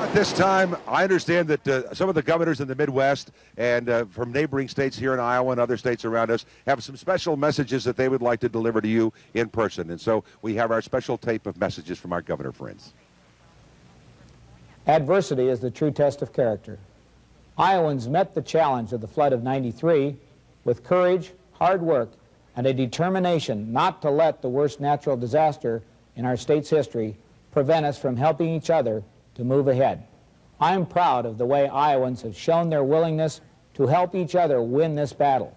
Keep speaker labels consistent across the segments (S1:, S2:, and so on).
S1: At this time, I understand that some of the governors in the Midwest and from neighboring states here in Iowa and other states around us have some special messages that they would like to deliver to you in person. And so we have our special tape of messages from our governor friends.
S2: Adversity is the true test of character. Iowans met the challenge of the flood of '93 with courage, hard work, and a determination not to let the worst natural disaster in our state's history prevent us from helping each other to move ahead. I am proud of the way Iowans have shown their willingness to help each other win this battle.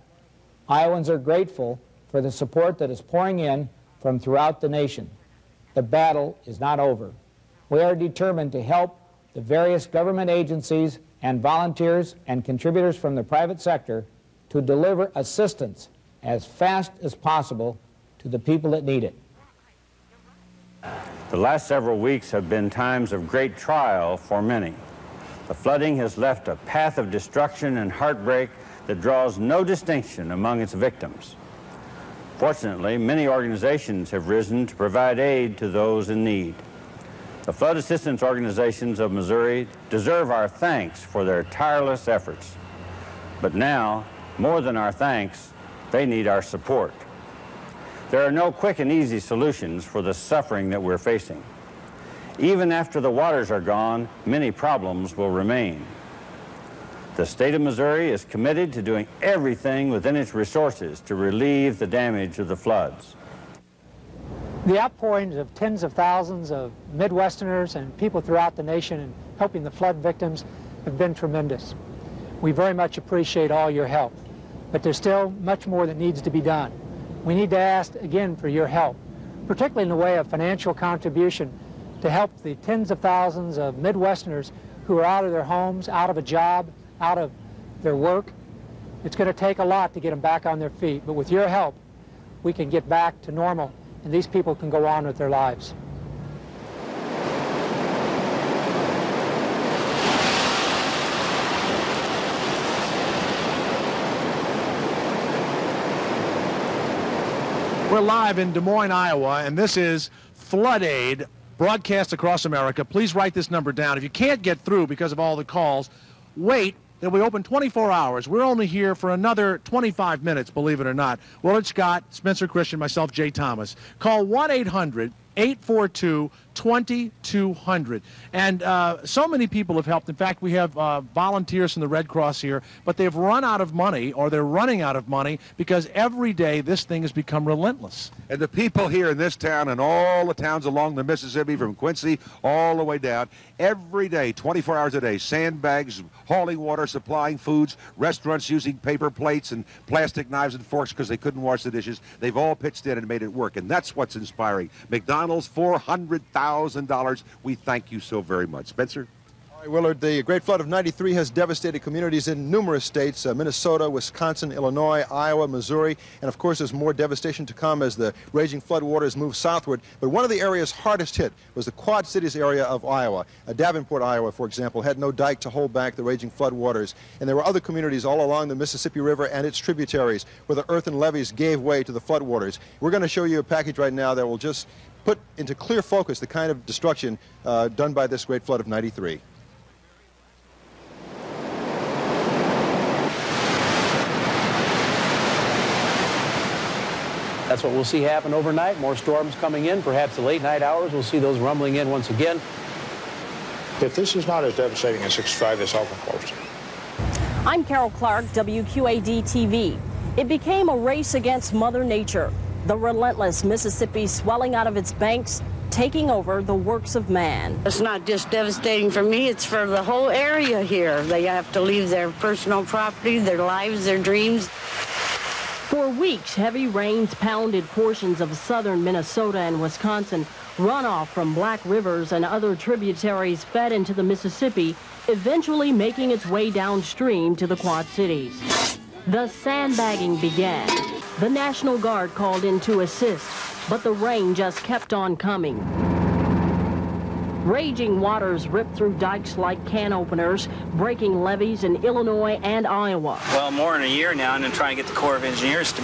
S2: Iowans are grateful for the support that is pouring in from throughout the nation. The battle is not over. We are determined to help the various government agencies and volunteers and contributors from the private sector to deliver assistance as fast as possible to the people that need it.
S3: The last several weeks have been times of great trial for many. The flooding has left a path of destruction and heartbreak that draws no distinction among its victims. Fortunately, many organizations have risen to provide aid to those in need. The flood assistance organizations of Missouri deserve our thanks for their tireless efforts. But now, more than our thanks, they need our support. There are no quick and easy solutions for the suffering that we're facing. Even after the waters are gone, many problems will remain. The state of Missouri is committed to doing everything within its resources to relieve the damage of the floods.
S4: The outpourings of tens of thousands of Midwesterners and people throughout the nation in helping the flood victims have been tremendous. We very much appreciate all your help, but there's still much more that needs to be done. We need to ask again for your help, particularly in the way of financial contribution to help the tens of thousands of Midwesterners who are out of their homes, out of a job, out of their work. It's going to take a lot to get them back on their feet, but with your help, we can get back to normal, and these people can go on with their lives.
S5: We're live in Des Moines, Iowa, and this is Flood Aid, broadcast across America. Please write this number down. If you can't get through because of all the calls, wait. They'll be open 24 hours. We're only here for another 25 minutes, believe it or not. Willard Scott, Spencer Christian, myself, Jay Thomas. Call 1-800-842-2200. And so many people have helped. In fact, we have volunteers from the Red Cross here, but they've run out of money, or they're running out of money, because every day this thing has become relentless.
S1: And the people here in this town and all the towns along the Mississippi, from Quincy all the way down, every day, 24 hours a day, sandbags, hauling water, supplying foods, restaurants using paper plates and plastic knives and forks because they couldn't wash the dishes. They've all pitched in and made it work, and that's what's inspiring. McDonald's, $400,000. We thank you so very much. Spencer?
S6: All right, Willard, the Great Flood of '93 has devastated communities in numerous states, Minnesota, Wisconsin, Illinois, Iowa, Missouri, and of course there's more devastation to come as the raging floodwaters move southward. But one of the areas hardest hit was the Quad Cities area of Iowa. Davenport, Iowa, for example, had no dike to hold back the raging floodwaters. And there were other communities all along the Mississippi River and its tributaries where the earthen levees gave way to the floodwaters. We're going to show you a package right now that will just put into clear focus the kind of destruction done by this Great Flood of '93.
S7: That's what we'll see happen overnight. More storms coming in. Perhaps the late night hours, we'll see those rumbling in once again.
S8: If this is not as devastating as 65, it's awful close.
S9: I'm Carol Clark, WQAD-TV. It became a race against Mother Nature. The relentless Mississippi swelling out of its banks, taking over the works of man.
S10: It's not just devastating for me, it's for the whole area here. They have to leave their personal property, their lives, their dreams.
S9: For weeks, heavy rains pounded portions of southern Minnesota and Wisconsin. Runoff from Black Rivers and other tributaries fed into the Mississippi, eventually making its way downstream to the Quad Cities. The sandbagging began. The National Guard called in to assist, but the rain just kept on coming. Raging waters ripped through dikes like can openers, breaking levees in Illinois and Iowa.
S11: Well, more than a year now, and I'm trying to get the Corps of Engineers to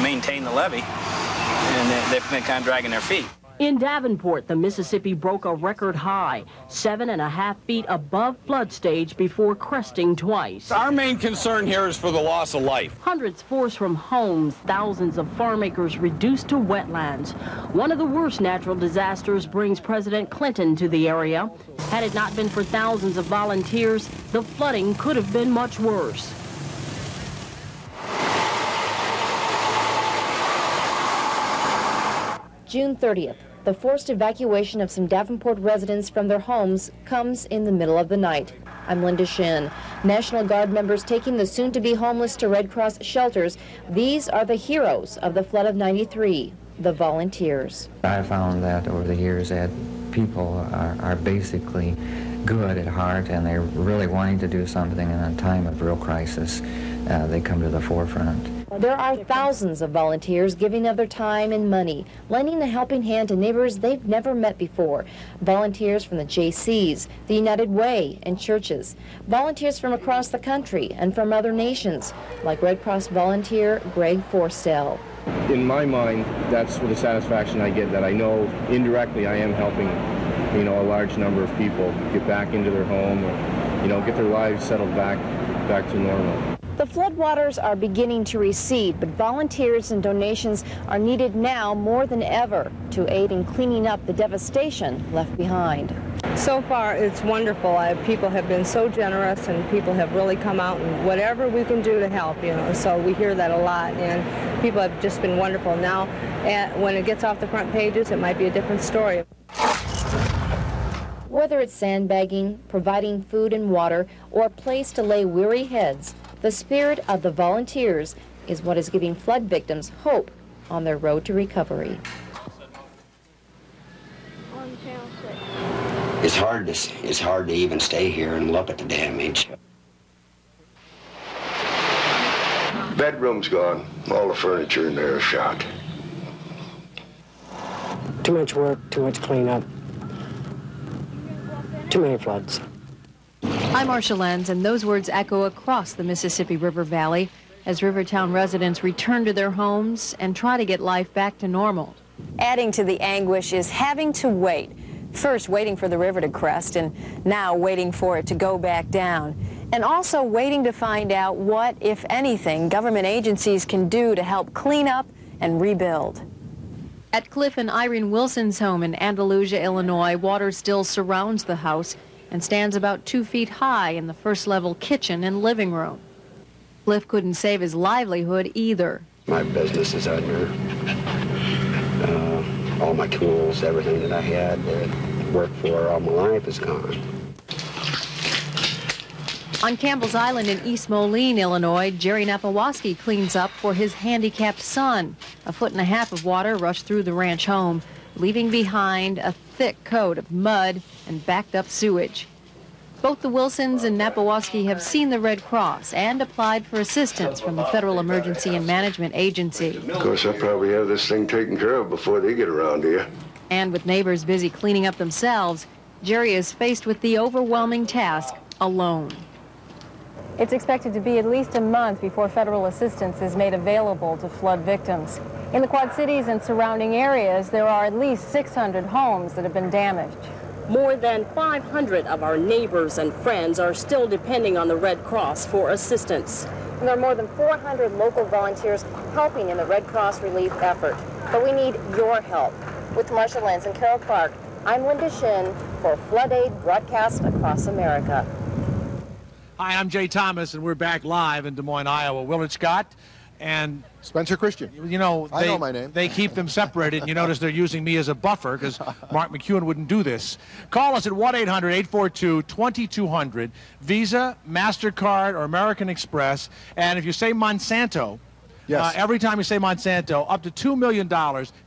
S11: maintain the levee, and they've been kind of dragging their feet.
S9: In Davenport, the Mississippi broke a record high, 7.5 feet above flood stage before cresting twice.
S12: Our main concern here is for the loss of life.
S9: Hundreds forced from homes, thousands of farm acres reduced to wetlands. One of the worst natural disasters brings President Clinton to the area. Had it not been for thousands of volunteers, the flooding could have been much worse.
S13: June 30th. The forced evacuation of some Davenport residents from their homes comes in the middle of the night. I'm Linda Shin. National Guard members taking the soon-to-be homeless to Red Cross shelters. These are the heroes of the flood of '93, the volunteers.
S14: I found that over the years that people are basically good at heart, and they're really wanting to do something in a time of real crisis. They come to the forefront.
S13: There are thousands of volunteers giving of their time and money, lending a helping hand to neighbors they've never met before. Volunteers from the JCs, the United Way, and churches. Volunteers from across the country and from other nations, like Red Cross volunteer Greg Forstell.
S15: In my mind, that's the satisfaction I get, that I know indirectly I am helping, a large number of people get back into their home, or, get their lives settled back to normal.
S13: The floodwaters are beginning to recede, but volunteers and donations are needed now more than ever to aid in cleaning up the devastation left behind.
S16: So far, it's wonderful. People have been so generous, and people have really come out and whatever we can do to help, so we hear that a lot, and people have just been wonderful. Now, when it gets off the front pages, it might be a different story.
S13: Whether it's sandbagging, providing food and water, or a place to lay weary heads, the spirit of the volunteers is what is giving flood victims hope on their road to recovery.
S17: It's hard to even stay here and look at the damage.
S18: Bedroom's gone. All the furniture in there is shot.
S19: Too much work, too much cleanup, too many floods.
S20: I'm Marcia Lenz, and those words echo across the Mississippi River Valley as Rivertown residents return to their homes and try to get life back to normal.
S21: Adding to the anguish is having to wait. First, waiting for the river to crest, and now waiting for it to go back down. And also waiting to find out what, if anything, government agencies can do to help clean up and rebuild.
S20: At Cliff and Irene Wilson's home in Andalusia, Illinois, water still surrounds the house and stands about 2 feet high in the first-level kitchen and living room. Cliff couldn't save his livelihood either.
S17: My business is under. All my tools, everything that I had worked for all my life is gone.
S20: On Campbell's Island in East Moline, Illinois, Jerry Napawaski cleans up for his handicapped son. 1.5 feet of water rushed through the ranch home, leaving behind a thick coat of mud and backed up sewage. Both the Wilsons and Napawaski have seen the Red Cross and applied for assistance from the Federal Emergency and Management Agency.
S18: Of course, I'll probably have this thing taken care of before they get around here.
S20: And with neighbors busy cleaning up themselves, Jerry is faced with the overwhelming task alone.
S22: It's expected to be at least a month before federal assistance is made available to flood victims. In the Quad Cities and surrounding areas, there are at least 600 homes that have been damaged.
S9: More than 500 of our neighbors and friends are still depending on the Red Cross for assistance.
S13: And there are more than 400 local volunteers helping in the Red Cross relief effort. But we need your help. With Marcia Lenz and Carol Clark, I'm Linda Shin for Flood Aid Broadcast Across America.
S5: Hi, I'm Jay Thomas, and we're back live in Des Moines, Iowa. Willard Scott and
S6: Spencer Christian.
S5: I know my name. They keep them separated, and you notice they're using me as a buffer because Mark McEwen wouldn't do this. Call us at 1-800-842-2200, Visa, MasterCard, or American Express. And if you say Monsanto,
S6: yes.
S5: Every time you say Monsanto, up to $2 million,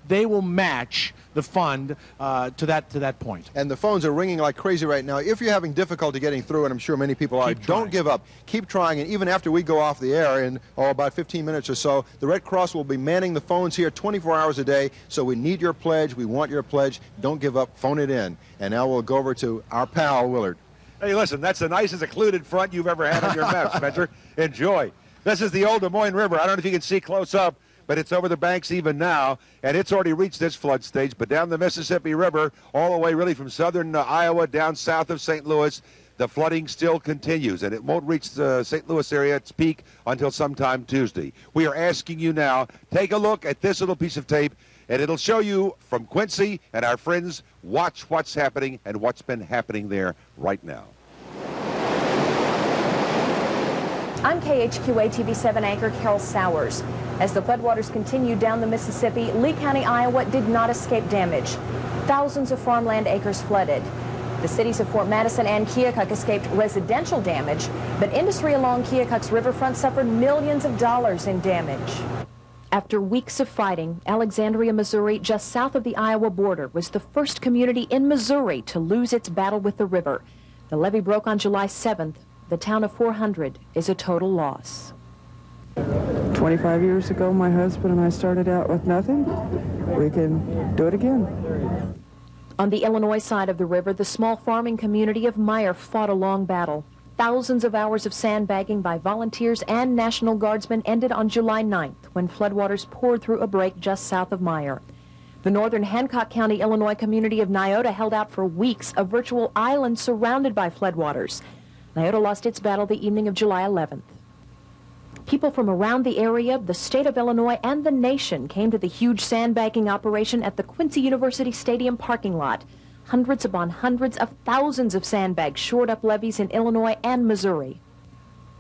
S5: they will match the fund to that point.
S6: And the phones are ringing like crazy right now. If you're having difficulty getting through, and I'm sure many people are, don't give up. Keep trying, and even after we go off the air in about 15 minutes or so, the Red Cross will be manning the phones here 24 hours a day, so we need your pledge. We want your pledge. Don't give up. Phone it in. And now we'll go over to our pal, Willard.
S1: Hey, listen, that's the nicest occluded front you've ever had on your map, Spencer. Enjoy. This is the old Des Moines River. I don't know if you can see close up, but but it's over the banks even now, and it's already reached this flood stage. But down the Mississippi River, all the way really from southern Iowa down south of St. Louis, the flooding still continues, and it won't reach the St. Louis area its peak until sometime Tuesday. We are asking you now, take a look at this little piece of tape, and it'll show you from Quincy and our friends, watch what's happening and what's been happening there right now.
S2: I'm KHQA TV7 anchor Carol Sowers. As the floodwaters continued down the Mississippi, Lee County, Iowa did not escape damage. Thousands of farmland acres flooded. The cities of Fort Madison and Keokuk escaped residential damage, but industry along Keokuk's riverfront suffered millions of dollars in damage. After weeks of fighting, Alexandria, Missouri, just south of the Iowa border, was the first community in Missouri to lose its battle with the river. The levee broke on July 7th. The town of 400 is a total loss.
S3: 25 years ago, my husband and I started out with nothing. We can do it again.
S2: On the Illinois side of the river, the small farming community of Meyer fought a long battle. Thousands of hours of sandbagging by volunteers and National Guardsmen ended on July 9th when floodwaters poured through a break just south of Meyer. The northern Hancock County, Illinois community of Nyota held out for weeks, a virtual island surrounded by floodwaters. Nyota lost its battle the evening of July 11th. People from around the area, the state of Illinois, and the nation came to the huge sandbagging operation at the Quincy University Stadium parking lot. Hundreds upon hundreds of thousands of sandbags shored up levees in Illinois and Missouri.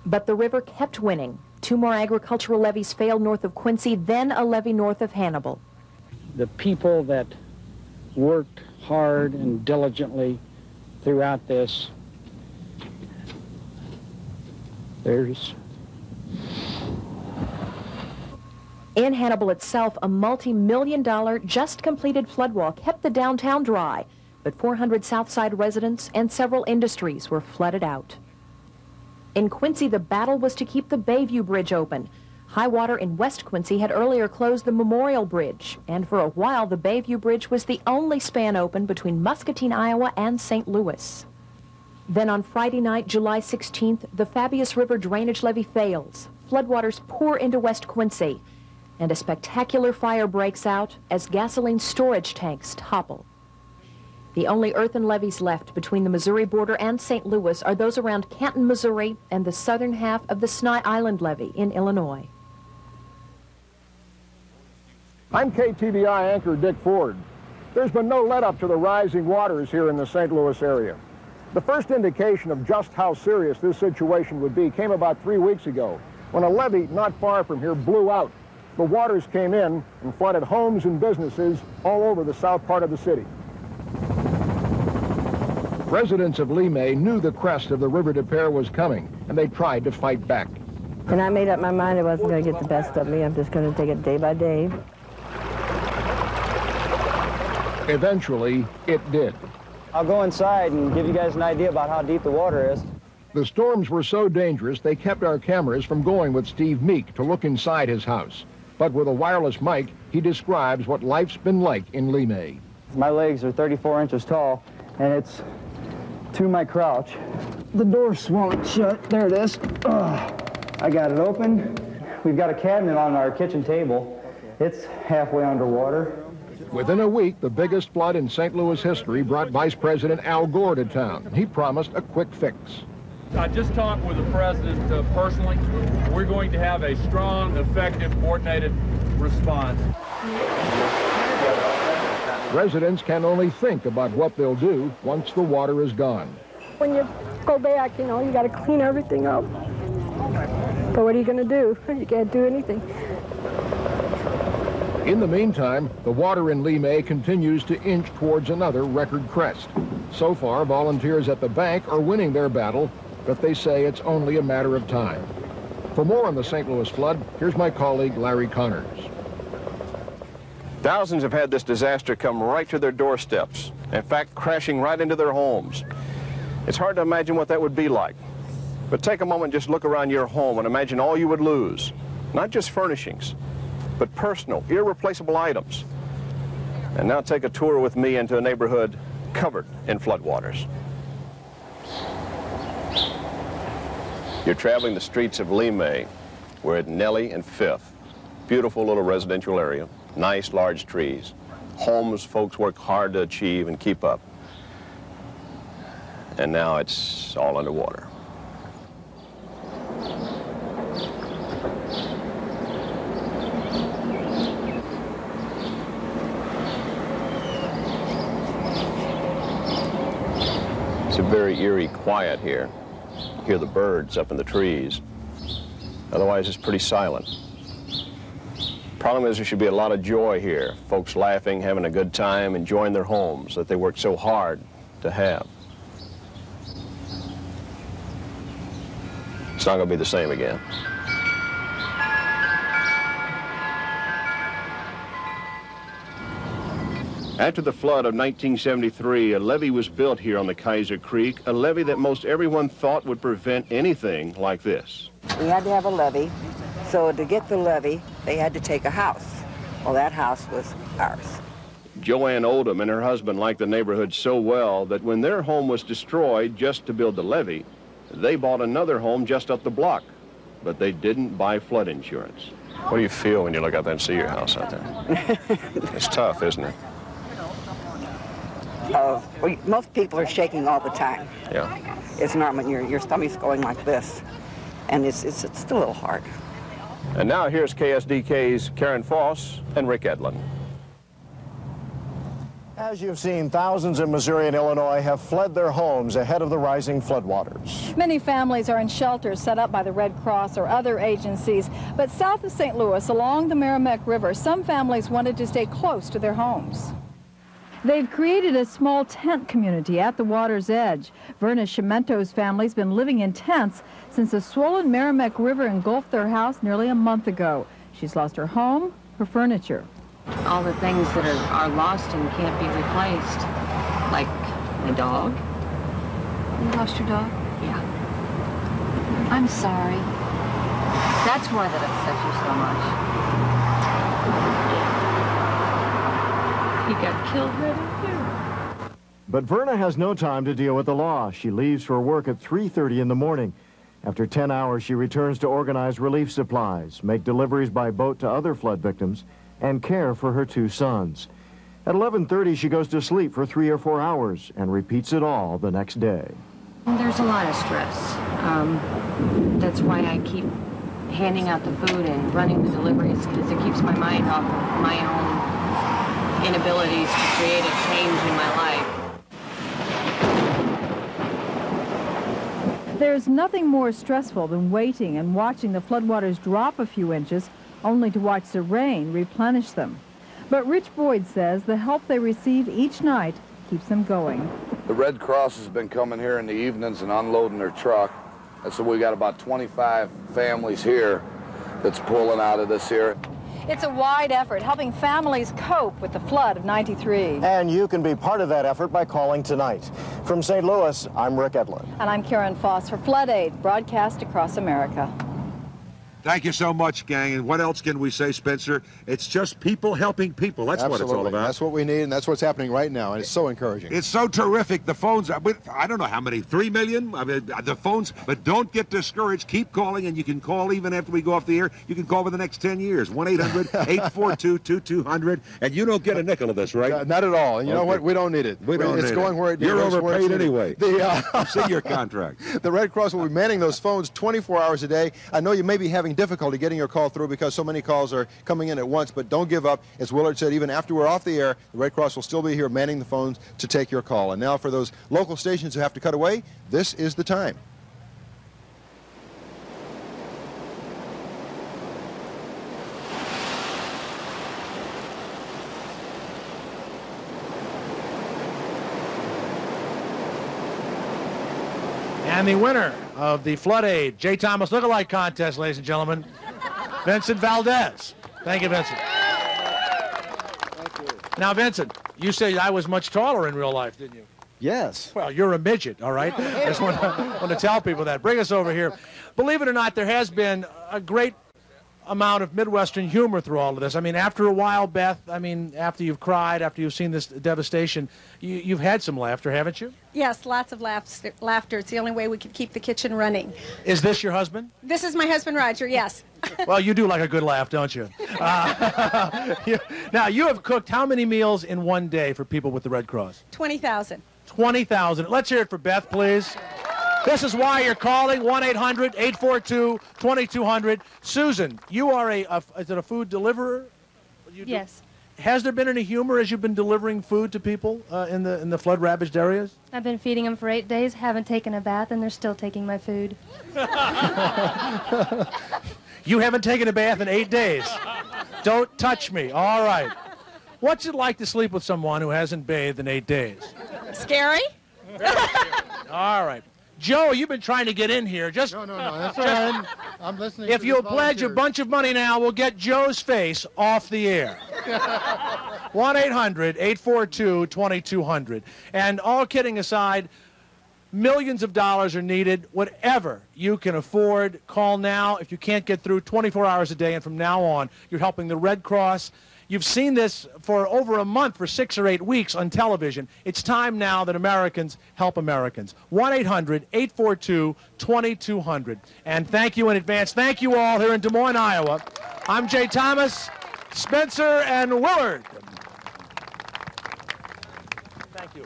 S2: But the river kept winning. 2 more agricultural levees failed north of Quincy, then a levee north of Hannibal.
S23: The people that worked hard and diligently throughout this, there's
S2: in Hannibal itself, a multi-million-dollar, just-completed flood wall kept the downtown dry, but 400 Southside residents and several industries were flooded out. In Quincy, the battle was to keep the Bayview Bridge open. High water in West Quincy had earlier closed the Memorial Bridge, and for a while, the Bayview Bridge was the only span open between Muscatine, Iowa, and St. Louis. Then on Friday night, July 16th, the Fabius River drainage levee fails. Floodwaters pour into West Quincy, and a spectacular fire breaks out as gasoline storage tanks topple. The only earthen levees left between the Missouri border and St. Louis are those around Canton, Missouri, and the southern half of the Snye Island levee in Illinois.
S24: I'm KTVI anchor Dick Ford. There's been no let-up to the rising waters here in the St. Louis area. The first indication of just how serious this situation would be came about 3 weeks ago, when a levee not far from here blew out. The waters came in and flooded homes and businesses all over the south part of the city.
S25: Residents of Lee May knew the crest of the River des Peres was coming, and they tried to fight back.
S16: And I made up my mind it wasn't going to get the best of me. I'm just going to take it day by day.
S25: Eventually, it did.
S26: I'll go inside and give you guys an idea about how deep the water is.
S25: The storms were so dangerous, they kept our cameras from going with Steve Meek to look inside his house. But with a wireless mic, he describes what life's been like in Lee May.
S26: My legs are 34 inches tall, and it's to my crouch. The door swung shut. There it is. I got it open. We've got a cabinet on our kitchen table. It's halfway underwater.
S25: Within a week, the biggest flood in St. Louis history brought Vice President Al Gore to town. He promised a quick fix.
S27: I just talked with the president personally. We're going to have a strong, effective, coordinated response.
S25: Residents can only think about what they'll do once the water is gone.
S16: When you go back, you know, you got to clean everything up. But what are you going to do? You can't do anything.
S25: In the meantime, the water in Lee May continues to inch towards another record crest. So far, volunteers at the bank are winning their battle, but they say it's only a matter of time. For more on the St. Louis flood, here's my colleague Larry Connors.
S12: Thousands have had this disaster come right to their doorsteps. In fact, crashing right into their homes. It's hard to imagine what that would be like. But take a moment, just look around your home and imagine all you would lose. Not just furnishings, but personal, irreplaceable items. And now take a tour with me into a neighborhood covered in floodwaters. You're traveling the streets of Lee May. We're at Nellie and 5th. Beautiful little residential area, nice large trees, homes folks work hard to achieve and keep up. And now it's all underwater. It's a very eerie quiet here. You hear the birds up in the trees. Otherwise, it's pretty silent. Problem is, there should be a lot of joy here. Folks laughing, having a good time, enjoying their homes that they worked so hard to have. It's not going to be the same again. After the flood of 1973, a levee was built here on the Kaiser Creek, a levee that most everyone thought would prevent anything like this.
S4: We had to have a levee, so to get the levee, they had to take a house. Well, that house was ours.
S12: Joanne Oldham and her husband liked the neighborhood so well that when their home was destroyed just to build the levee, they bought another home just up the block, but they didn't buy flood insurance. What do you feel when you look out there and see your house out there? It's tough, isn't it?
S4: Well, most people are shaking all the time.
S12: Yeah.
S4: It's normal. Your stomach's going like this, and it's a little hard.
S12: And now here's KSDK's Karen Foss and Rick Edlin.
S7: As you've seen, thousands in Missouri and Illinois have fled their homes ahead of the rising floodwaters.
S8: Many families are in shelters set up by the Red Cross or other agencies. But south of St. Louis, along the Merrimack River, some families wanted to stay close to their homes. They've created a small tent community at the water's edge. Verna Chimento's family's been living in tents since the swollen Merrimack River engulfed their house nearly a month ago. She's lost her home, her furniture.
S10: All the things that are lost and can't be replaced, like my dog.
S8: You lost your dog?
S10: Yeah. I'm sorry. That's why that upsets you so much. He got killed right here.
S7: But Verna has no time to deal with the loss. She leaves for work at 3:30 in the morning. After 10 hours, she returns to organize relief supplies, make deliveries by boat to other flood victims, and care for her 2 sons. At 11:30, she goes to sleep for 3 or 4 hours and repeats it all the next day.
S10: There's a lot of stress. That's why I keep handing out the food and running the deliveries, because it keeps my mind off of my own inabilities to create a change in my life.
S8: There's nothing more stressful than waiting and watching the floodwaters drop a few inches, only to watch the rain replenish them. But Rich Boyd says the help they receive each night keeps them going.
S11: The Red Cross has been coming here in the evenings and unloading their truck. And so we got about 25 families here that's pulling out of this here.
S8: It's a wide effort, helping families cope with the flood of '93.
S7: And you can be part of that effort by calling tonight. From St. Louis, I'm Rick Edlin.
S8: And I'm Karen Foss for Flood Aid, broadcast across America.
S1: Thank you so much, gang. And what else can we say, Spencer? It's just people helping people. That's
S6: Absolutely.
S1: what it's all about.
S6: That's what we need, and that's what's happening right now, and it's so encouraging.
S1: It's so terrific. The phones, I don't know how many, 3 million? I mean, the phones, but don't get discouraged. Keep calling, and you can call even after we go off the air. You can call for the next 10 years. 1-800-842-2200. And you don't get a nickel of this, right?
S6: Not at all. And you know what? We don't need it. It's going where it needs.
S1: You're overpaid anyway.
S6: I've
S1: seen your contract.
S6: The Red Cross will be manning those phones 24 hours a day. I know you may be having difficulty getting your call through because so many calls are coming in at once, but don't give up. As Willard said, even after we're off the air, the Red Cross will still be here manning the phones to take your call. And now for those local stations who have to cut away, this is the time.
S5: And the winner of the Flood Aid J. Thomas Lookalike Contest, ladies and gentlemen, Vincent Valdez. Thank you, Vincent. Thank you. Now, Vincent, you say I was much taller in real life, didn't you?
S7: Yes.
S5: Well, you're a midget, all right? I just want to tell people that. Bring us over here. Believe it or not, there has been a great amount of Midwestern humor through all of this. I mean, after a while, Beth, I mean, after you've cried, after you've seen this devastation, you've had some laughter, haven't you?
S14: Yes, lots of laughter. It's the only way we can keep the kitchen running.
S5: Is this your husband?
S14: This is my husband, Roger, yes.
S5: Well, you do like a good laugh, don't you? Now, you have cooked how many meals in one day for people with the Red Cross?
S14: 20,000.
S5: 20,000. Let's hear it for Beth, please. This is why you're calling, 1-800-842-2200. Susan, you are is it a food deliverer?
S15: Yes.
S5: Has there been any humor as you've been delivering food to people in the flood-ravaged areas?
S15: I've been feeding them for 8 days, haven't taken a bath, and they're still taking my food.
S5: You haven't taken a bath in 8 days. Don't touch me. All right. What's it like to sleep with someone who hasn't bathed in 8 days?
S14: Scary?
S5: All right. Joe, you've been trying to get in here.
S17: No, that's all right. I'm listening.
S5: If you'll pledge a bunch of money now, we'll get Joe's face off the air. 1-800-842-2200. And all kidding aside, millions of dollars are needed. Whatever you can afford, call now. If you can't get through, 24 hours a day, and from now on, you're helping the Red Cross. You've seen this for over a month, for 6 or 8 weeks on television. It's time now that Americans help Americans. 1-800-842-2200. And thank you in advance. Thank you all here in Des Moines, Iowa. I'm Jay Thomas, Spencer, and Willard. Thank you.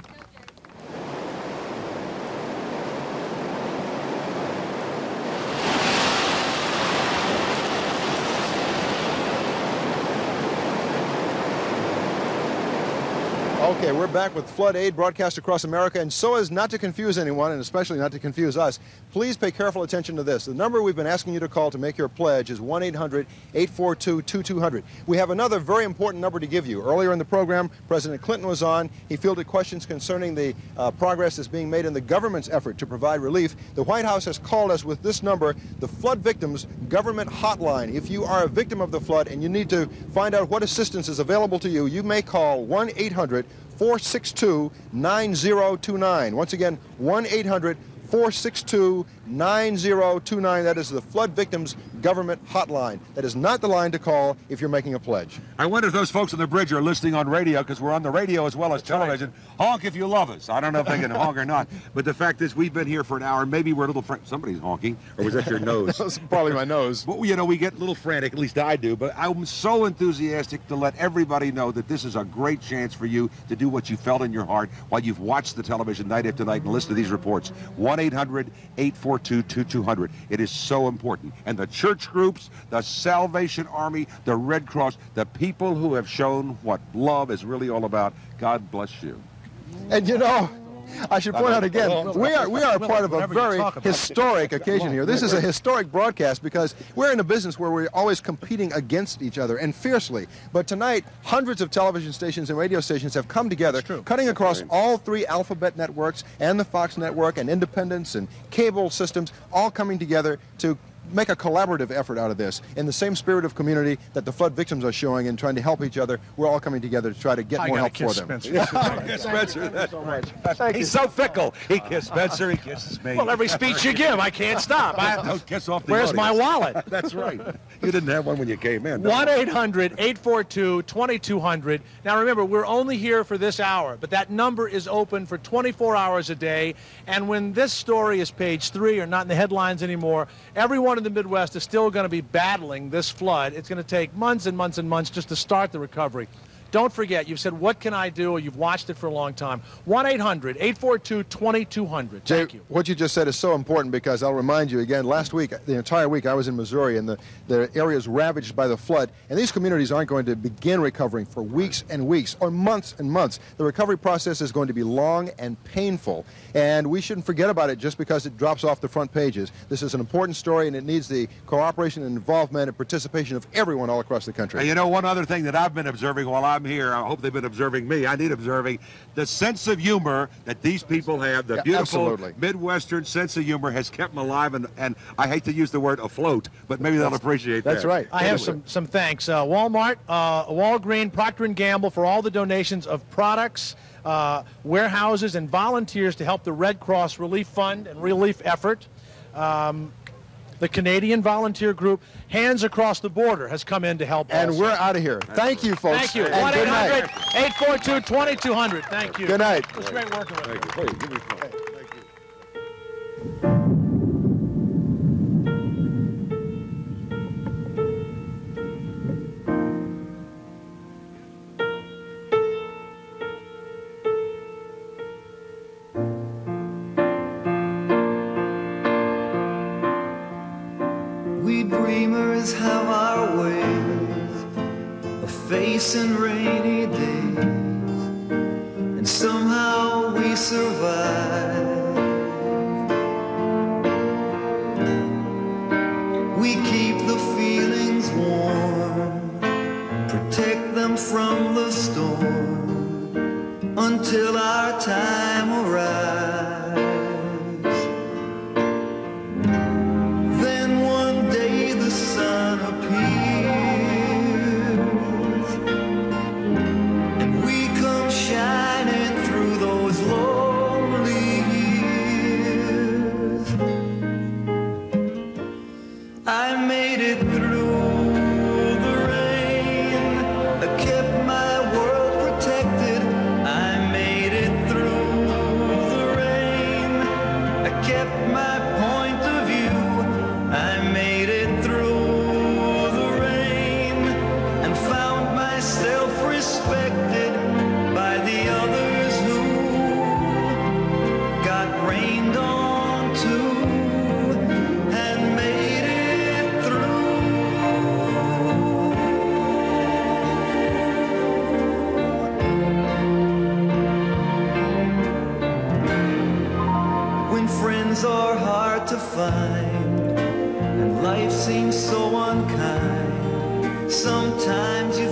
S6: Okay, we're back with Flood Aid broadcast across America, and so as not to confuse anyone, and especially not to confuse us, please pay careful attention to this. The number we've been asking you to call to make your pledge is 1-800-842-2200. We have another very important number to give you. Earlier in the program, President Clinton was on. He fielded questions concerning the progress that's being made in the government's effort to provide relief. The White House has called us with this number, the Flood Victims Government Hotline. If you are a victim of the flood and you need to find out what assistance is available to you, you may call 1-800-462-9029. Once again, 1-800-462-9029. That is the Flood Victims Government Hotline. That is not the line to call if you're making a pledge.
S1: I wonder if those folks on the bridge are listening on radio, because we're on the radio as well as television. Honk if you love us. I don't know if they can honk or not, but the fact is we've been here for an hour. Maybe we're a little somebody's honking, or was that your nose?
S6: That was probably my nose.
S1: But, you know, we get a little frantic, at least I do, but I'm so enthusiastic to let everybody know that this is a great chance for you to do what you felt in your heart while you've watched the television night after night and listened to these reports. 1-800-842-2200. It is so important. And the church groups, the Salvation Army, the Red Cross, the people who have shown what love is really all about, God bless you.
S6: And you know, I should point out again, we are a part of a very historic occasion here. This is a historic broadcast because we're in a business where we're always competing against each other and fiercely. But tonight, hundreds of television stations and radio stations have come together, cutting across all 3 alphabet networks and the Fox network and independents and cable systems, all coming together to make a collaborative effort out of this in the same spirit of community that the flood victims are showing and trying to help each other. We're all coming together to try to get more help for them.
S1: Spencer, that's right. He's so fickle. He kissed Spencer, he kisses me.
S5: Well, every speech you give, I can't stop.
S1: Don't kiss off the
S5: Where's my
S1: audience.
S5: wallet?
S1: That's right. You didn't have one when you came in.
S5: 1-800-842-2200. Now remember, we're only here for this hour, but that number is open for 24 hours a day. And when this story is page 3 or not in the headlines anymore, everyone in the Midwest is still going to be battling this flood. It's going to take months and months and months just to start the recovery. Don't forget, you've said, what can I do? Or you've watched it for a long time. 1-800-842-2200. Thank you.
S6: What you just said is so important because I'll remind you again, last week, the entire week I was in Missouri and the areas ravaged by the flood, and these communities aren't going to begin recovering for weeks and weeks or months and months. The recovery process is going to be long and painful, and we shouldn't forget about it just because it drops off the front pages. This is an important story, and it needs the cooperation and involvement and participation of everyone all across the country.
S1: And you know, one other thing that I've been observing while I'm here, I hope they've been observing me, I need observing, the sense of humor that these people have, the beautiful Midwestern sense of humor has kept them alive, and I hate to use the word afloat, but maybe they'll appreciate that.
S6: That's right.
S5: I have some thanks. Walmart, Walgreens, Procter & Gamble for all the donations of products, warehouses, and volunteers to help the Red Cross Relief Fund and relief effort. The Canadian volunteer group Hands Across the Border has come in to help
S6: And
S5: also.
S6: we're out of here. Thank you, folks.
S5: Thank you.
S6: And good night.
S5: 1-800-842-2200. Thank you.
S6: Good night.
S5: It was great working with you.
S1: Thank you. Please, give me a smile.
S9: We dreamers have our ways of facing rainy days, and somehow we survive. We keep the feelings warm, protect them from the storm, until our time arrives. I made it through the rain. I kept my world protected. I made it through the rain. I kept my point of view. I made it through the rain and found myself respected by the others who got rained on too. Friends are hard to find, and life seems so unkind. Sometimes you